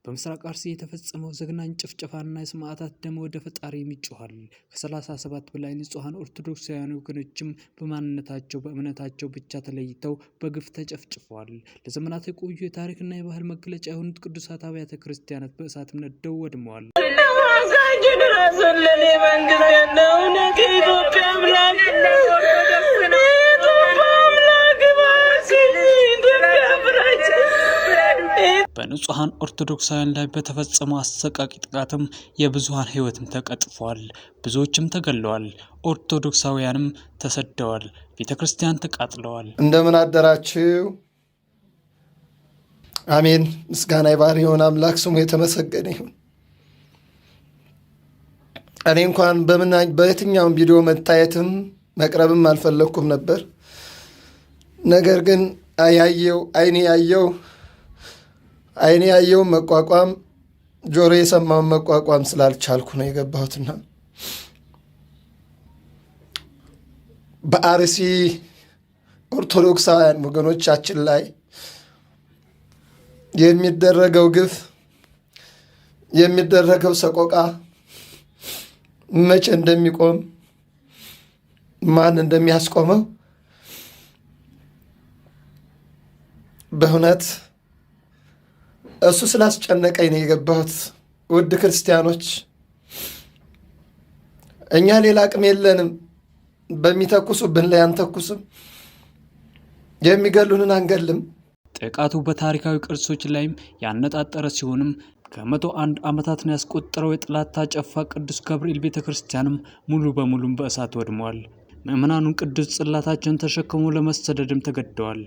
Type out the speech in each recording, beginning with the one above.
በምስራቅ አርሲ የተፈጸመው ዘግናኝ ጭፍጨፋና የሰማዕታት ደም ወደ ፈጣሪ ይጮሃል። ከ37 በላይ ንጹሃን ኦርቶዶክሳውያን ወገኖችም በማንነታቸው በእምነታቸው ብቻ ተለይተው በግፍ ተጨፍጭፈዋል። ለዘመናት የቆዩ የታሪክና የባህል መገለጫ የሆኑት ቅዱሳት አብያተ ክርስቲያናት በእሳት ነደው ወድመዋል። በንጹሃን ኦርቶዶክሳውያን ላይ በተፈጸመው አሰቃቂ ጥቃትም የብዙሃን ሕይወትም ተቀጥፏል። ብዙዎችም ተገለዋል። ኦርቶዶክሳውያንም ተሰደዋል። ቤተክርስቲያን ተቃጥለዋል። እንደምን አደራችሁ? አሜን። ምስጋና ይባር ይሁን አምላክ ስሙ የተመሰገነ ይሁን። እኔ እንኳን በየትኛውም ቪዲዮ መታየትም መቅረብም አልፈለኩም ነበር። ነገር ግን አይኔ ያየው መቋቋም ጆሮ የሰማውን መቋቋም ስላልቻልኩ ነው የገባሁትና በአርሲ ኦርቶዶክሳውያን ወገኖቻችን ላይ የሚደረገው ግፍ የሚደረገው ሰቆቃ መቼ እንደሚቆም ማን እንደሚያስቆመው በእውነት እሱ ስላስጨነቀኝ ነው የገባሁት። ውድ ክርስቲያኖች፣ እኛ ሌላ አቅም የለንም። በሚተኩሱብን ላይ አንተኩስም፣ የሚገሉንን አንገልም። ጥቃቱ በታሪካዊ ቅርሶች ላይም ያነጣጠረ ሲሆንም ከ101 ዓመታትን ያስቆጠረው የጥላታ ጨፋ ቅዱስ ገብርኤል ቤተክርስቲያንም ሙሉ በሙሉ በእሳት ወድመዋል። ምዕመናኑን ቅዱስ ጽላታቸውን ተሸክመው ለመሰደድም ተገደዋል።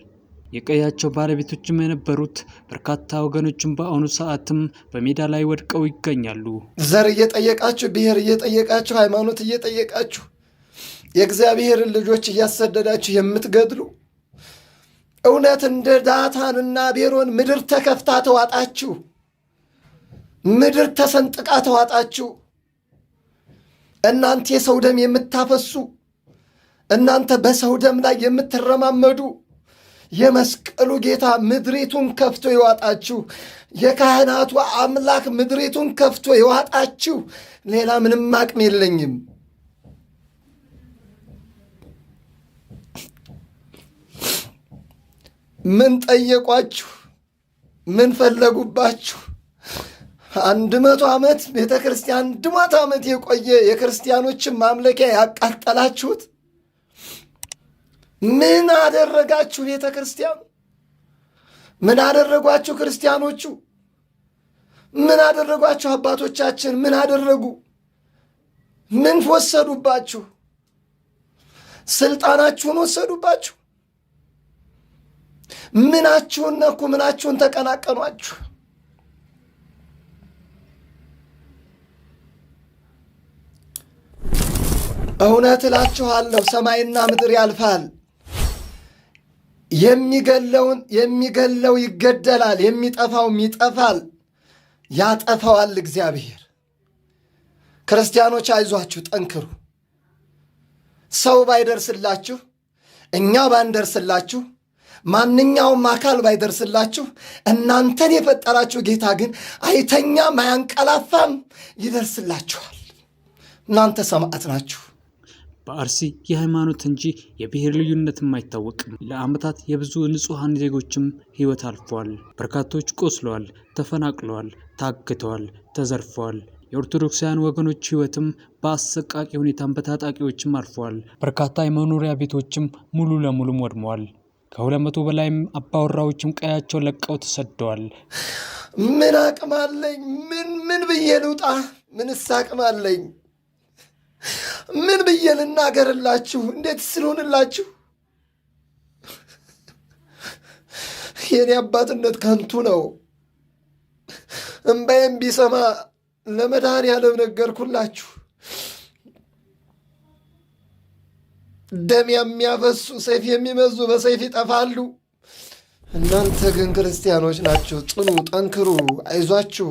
የቀያቸው ባለቤቶችም የነበሩት በርካታ ወገኖችም በአሁኑ ሰዓትም በሜዳ ላይ ወድቀው ይገኛሉ። ዘር እየጠየቃችሁ፣ ብሔር እየጠየቃችሁ፣ ሃይማኖት እየጠየቃችሁ የእግዚአብሔርን ልጆች እያሰደዳችሁ የምትገድሉ እውነት እንደ ዳታንና አቤሮን ምድር ተከፍታ ተዋጣችሁ፣ ምድር ተሰንጥቃ ተዋጣችሁ። እናንተ የሰው ደም የምታፈሱ፣ እናንተ በሰው ደም ላይ የምትረማመዱ የመስቀሉ ጌታ ምድሪቱን ከፍቶ ይዋጣችሁ። የካህናቱ አምላክ ምድሪቱን ከፍቶ ይዋጣችሁ። ሌላ ምንም አቅም የለኝም። ምን ጠየቋችሁ? ምን ፈለጉባችሁ? 100 ዓመት ቤተ ክርስቲያን 100 ዓመት የቆየ የክርስቲያኖችን ማምለኪያ ያቃጠላችሁት ምን አደረጋችሁ? ቤተ ክርስቲያኑ ምን አደረጓችሁ? ክርስቲያኖቹ ምን አደረጓችሁ? አባቶቻችን ምን አደረጉ? ምን ወሰዱባችሁ? ስልጣናችሁን ወሰዱባችሁ? ምናችሁን ነኩ? ምናችሁን ተቀናቀኗችሁ? እውነት እላችኋለሁ ሰማይና ምድር ያልፋል። የሚገለው ይገደላል፣ የሚጠፋውም ይጠፋል። ያጠፋዋል እግዚአብሔር። ክርስቲያኖች አይዟችሁ፣ ጠንክሩ። ሰው ባይደርስላችሁ፣ እኛ ባንደርስላችሁ፣ ማንኛውም አካል ባይደርስላችሁ፣ እናንተን የፈጠራችሁ ጌታ ግን አይተኛም፣ አያንቀላፋም፣ ይደርስላችኋል። እናንተ ሰማዕት ናችሁ። በአርሲ የሃይማኖት እንጂ የብሔር ልዩነትም አይታወቅም። ለዓመታት የብዙ ንጹሃን ዜጎችም ሕይወት አልፈዋል። በርካቶች ቆስለዋል፣ ተፈናቅለዋል፣ ታግተዋል፣ ተዘርፈዋል። የኦርቶዶክሳውያን ወገኖች ሕይወትም በአሰቃቂ ሁኔታም በታጣቂዎችም አልፈዋል። በርካታ የመኖሪያ ቤቶችም ሙሉ ለሙሉም ወድመዋል። ከ200 በላይም አባወራዎችም ቀያቸው ለቀው ተሰደዋል። ምን አቅም አለኝ? ምን ብዬ ልውጣ? ምንስ አቅም አለኝ? ምን ብዬ ልናገርላችሁ? እንዴት ስልሆንላችሁ? የኔ አባትነት ከንቱ ነው። እምባዬም ቢሰማ ለመድኃኔዓለም ነገርኩላችሁ። ደም የሚያፈሱ ሰይፍ የሚመዙ በሰይፍ ይጠፋሉ። እናንተ ግን ክርስቲያኖች ናችሁ። ጽኑ፣ ጠንክሩ፣ አይዟችሁ።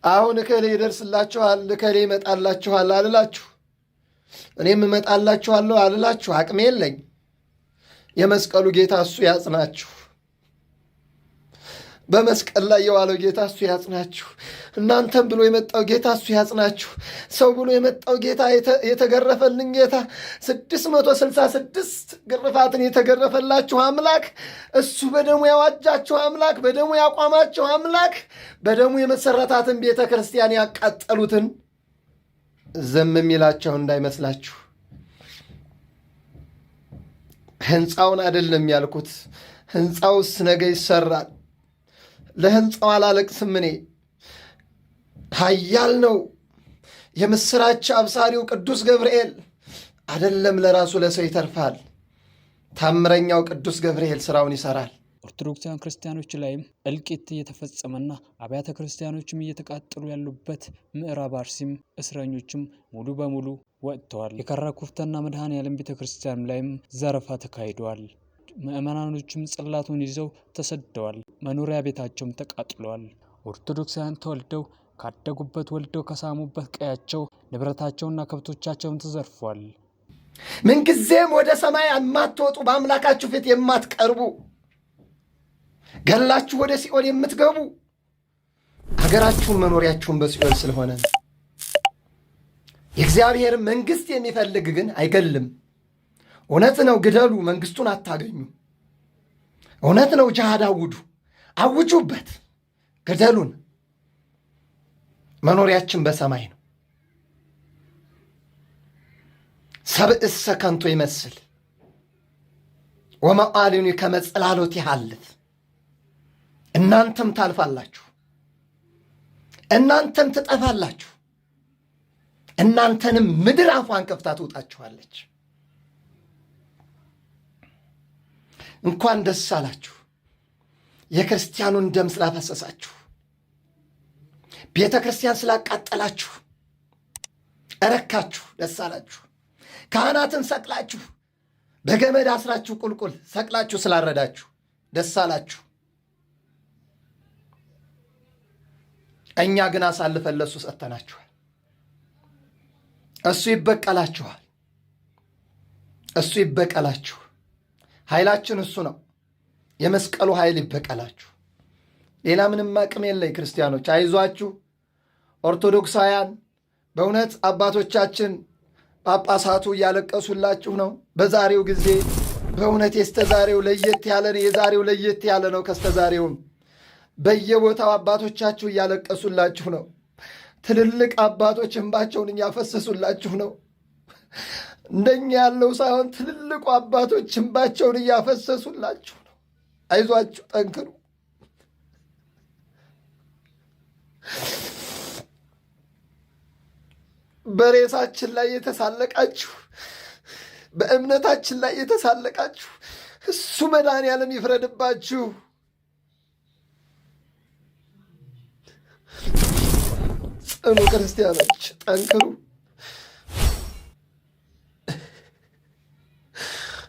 አሁን እከሌ ይደርስላችኋል፣ እከሌ ይመጣላችኋል አልላችሁ። እኔም እመጣላችኋለሁ አልላችሁ። አቅሜ የለኝ። የመስቀሉ ጌታ እሱ ያጽናችሁ። በመስቀል ላይ የዋለው ጌታ እሱ ያጽናችሁ። እናንተም ብሎ የመጣው ጌታ እሱ ያጽናችሁ። ሰው ብሎ የመጣው ጌታ የተገረፈልን ጌታ 666 ግርፋትን የተገረፈላችሁ አምላክ እሱ በደሙ ያዋጃችሁ አምላክ፣ በደሙ ያቋማችሁ አምላክ፣ በደሙ የመሰረታትን ቤተ ክርስቲያን ያቃጠሉትን ዝም የሚላቸው እንዳይመስላችሁ። ሕንፃውን አይደለም ያልኩት፣ ሕንፃውስ ነገ ይሰራል። ለሕንፃው አላለቅስም እኔ። ኃያል ነው የምሥራች አብሳሪው ቅዱስ ገብርኤል። አይደለም ለራሱ ለሰው ይተርፋል። ታምረኛው ቅዱስ ገብርኤል ሥራውን ይሠራል። ኦርቶዶክሳውያን ክርስቲያኖች ላይም እልቂት እየተፈጸመና አብያተ ክርስቲያኖችም እየተቃጠሉ ያሉበት ምዕራብ አርሲም እስረኞችም ሙሉ በሙሉ ወጥተዋል። የከራ ኩፍታና መድኃኔዓለም ቤተ ክርስቲያን ላይም ዘረፋ ተካሂደዋል። ምዕመናኖችም ጽላቱን ይዘው ተሰደዋል። መኖሪያ ቤታቸውም ተቃጥለዋል። ኦርቶዶክሳውያን ተወልደው ካደጉበት ወልደው ከሳሙበት ቀያቸው ንብረታቸውና ከብቶቻቸውን ተዘርፏል። ምንጊዜም ወደ ሰማይ የማትወጡ በአምላካችሁ ፊት የማትቀርቡ ገላችሁ ወደ ሲኦል የምትገቡ ሀገራችሁን መኖሪያችሁን በሲኦል ስለሆነ የእግዚአብሔር መንግሥት የሚፈልግ ግን አይገልም። እውነት ነው፣ ግደሉ፣ መንግሥቱን አታገኙ። እውነት ነው፣ ጅሃድ አውጁ፣ አውጁበት፣ ግደሉን። መኖሪያችን በሰማይ ነው። ሰብእሰ ከንቶ ይመስል ወመዓልኑ ከመ ጽላሎት ይሃልፍ። እናንተም ታልፋላችሁ፣ እናንተም ትጠፋላችሁ፣ እናንተንም ምድር አፏን ከፍታ ትውጣችኋለች። እንኳን ደስ አላችሁ። የክርስቲያኑን ደም ስላፈሰሳችሁ፣ ቤተ ክርስቲያን ስላቃጠላችሁ እረካችሁ፣ ደስ አላችሁ። ካህናትን ሰቅላችሁ በገመድ አስራችሁ ቁልቁል ሰቅላችሁ ስላረዳችሁ ደስ አላችሁ። እኛ ግን አሳልፈን ለእሱ ሰጥተናችኋል። እሱ ይበቀላችኋል። እሱ ይበቀላችሁ። ኃይላችን እሱ ነው። የመስቀሉ ኃይል ይበቀላችሁ። ሌላ ምንም አቅም የለኝ። ክርስቲያኖች አይዟችሁ። ኦርቶዶክሳውያን በእውነት አባቶቻችን ጳጳሳቱ እያለቀሱላችሁ ነው። በዛሬው ጊዜ በእውነት የስተዛሬው ለየት ያለ ነው። የዛሬው ለየት ያለ ነው ከስተዛሬውም። በየቦታው አባቶቻችሁ እያለቀሱላችሁ ነው። ትልልቅ አባቶች እንባቸውን እያፈሰሱላችሁ ነው። እንደኛ ያለው ሳይሆን ትልልቁ አባቶች እንባቸውን እያፈሰሱላችሁ ነው። አይዟችሁ፣ ጠንክሩ። በሬሳችን ላይ የተሳለቃችሁ፣ በእምነታችን ላይ የተሳለቃችሁ እሱ መድኃኔዓለም ይፍረድባችሁ። ጽኑ ክርስቲያኖች፣ ጠንክሩ።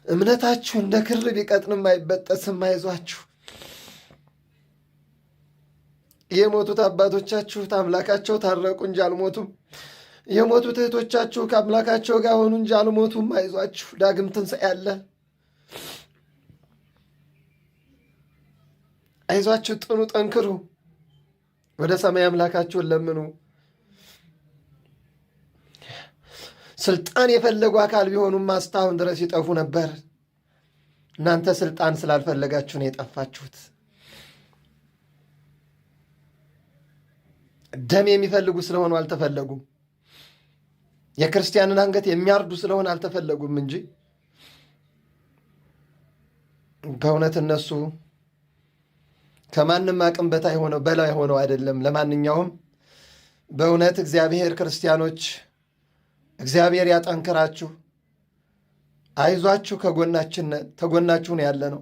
እምነታችሁ እንደ ክር ቢቀጥንም አይበጠስም። አይዟችሁ። የሞቱት አባቶቻችሁ ከአምላካቸው ታረቁ እንጂ አልሞቱም። የሞቱት እህቶቻችሁ ከአምላካቸው ጋር ሆኑ እንጂ አልሞቱም። አይዟችሁ፣ ዳግም ትንሣኤ አለ። አይዟችሁ፣ ጥኑ፣ ጠንክሩ። ወደ ሰማይ አምላካችሁን ለምኑ። ስልጣን የፈለጉ አካል ቢሆኑም እስካሁን ድረስ ይጠፉ ነበር። እናንተ ስልጣን ስላልፈለጋችሁ ነው የጠፋችሁት። ደም የሚፈልጉ ስለሆኑ አልተፈለጉም። የክርስቲያንን አንገት የሚያርዱ ስለሆነ አልተፈለጉም እንጂ በእውነት እነሱ ከማንም አቅም በላይ ሆነው አይደለም። ለማንኛውም በእውነት እግዚአብሔር ክርስቲያኖች እግዚአብሔር ያጠንክራችሁ። አይዟችሁ፣ ከጎናችሁን ያለ ነው።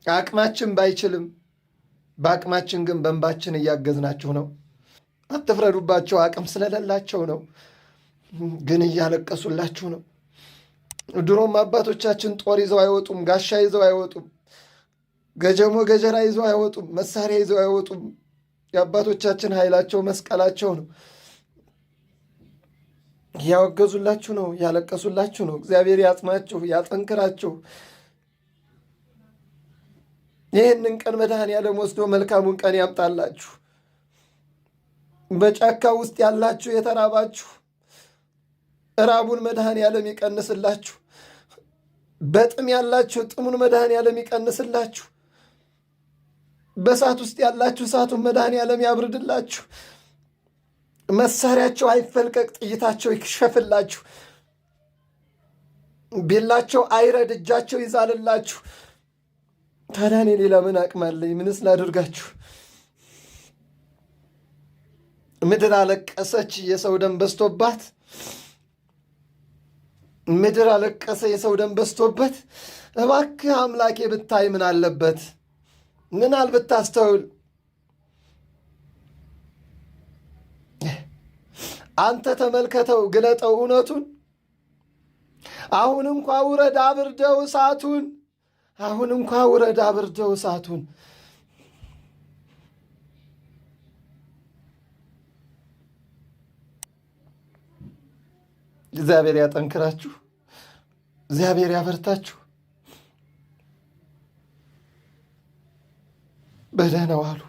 አቅማችን ባይችልም በአቅማችን ግን በእንባችን እያገዝናችሁ ነው። አትፍረዱባቸው፣ አቅም ስለሌላቸው ነው፣ ግን እያለቀሱላችሁ ነው። ድሮም አባቶቻችን ጦር ይዘው አይወጡም፣ ጋሻ ይዘው አይወጡም፣ ገጀሞ ገጀራ ይዘው አይወጡም፣ መሳሪያ ይዘው አይወጡም። የአባቶቻችን ኃይላቸው መስቀላቸው ነው። እያወገዙላችሁ ነው፣ ያለቀሱላችሁ ነው። እግዚአብሔር ያጽናችሁ፣ ያጠንክራችሁ። ይህንን ቀን መድኃኔዓለም ወስዶ መልካሙን ቀን ያምጣላችሁ። በጫካ ውስጥ ያላችሁ የተራባችሁ ራቡን መድኃኔዓለም ይቀንስላችሁ። በጥም ያላችሁ ጥሙን መድኃኔዓለም ይቀንስላችሁ። በእሳት ውስጥ ያላችሁ እሳቱን መድኃኔዓለም ያብርድላችሁ። መሳሪያቸው አይፈልቀቅ፣ ጥይታቸው ይክሸፍላችሁ። ቢላቸው አይረድ፣ እጃቸው ይዛልላችሁ። ታዲያ እኔ ሌላ ምን አቅም አለኝ? ምንስ ላድርጋችሁ? ምድር አለቀሰች የሰው ደም በዝቶባት። ምድር አለቀሰ የሰው ደም በዝቶበት። እባክህ አምላኬ ብታይ ምን አለበት? ምናል ብታስተውል። አንተ ተመልከተው፣ ግለጠው እውነቱን። አሁን እንኳ ውረድ አብርደው እሳቱን። አሁን እንኳ ውረድ አብርደው እሳቱን። እግዚአብሔር ያጠንክራችሁ፣ እግዚአብሔር ያበርታችሁ። በደህና ዋሉ።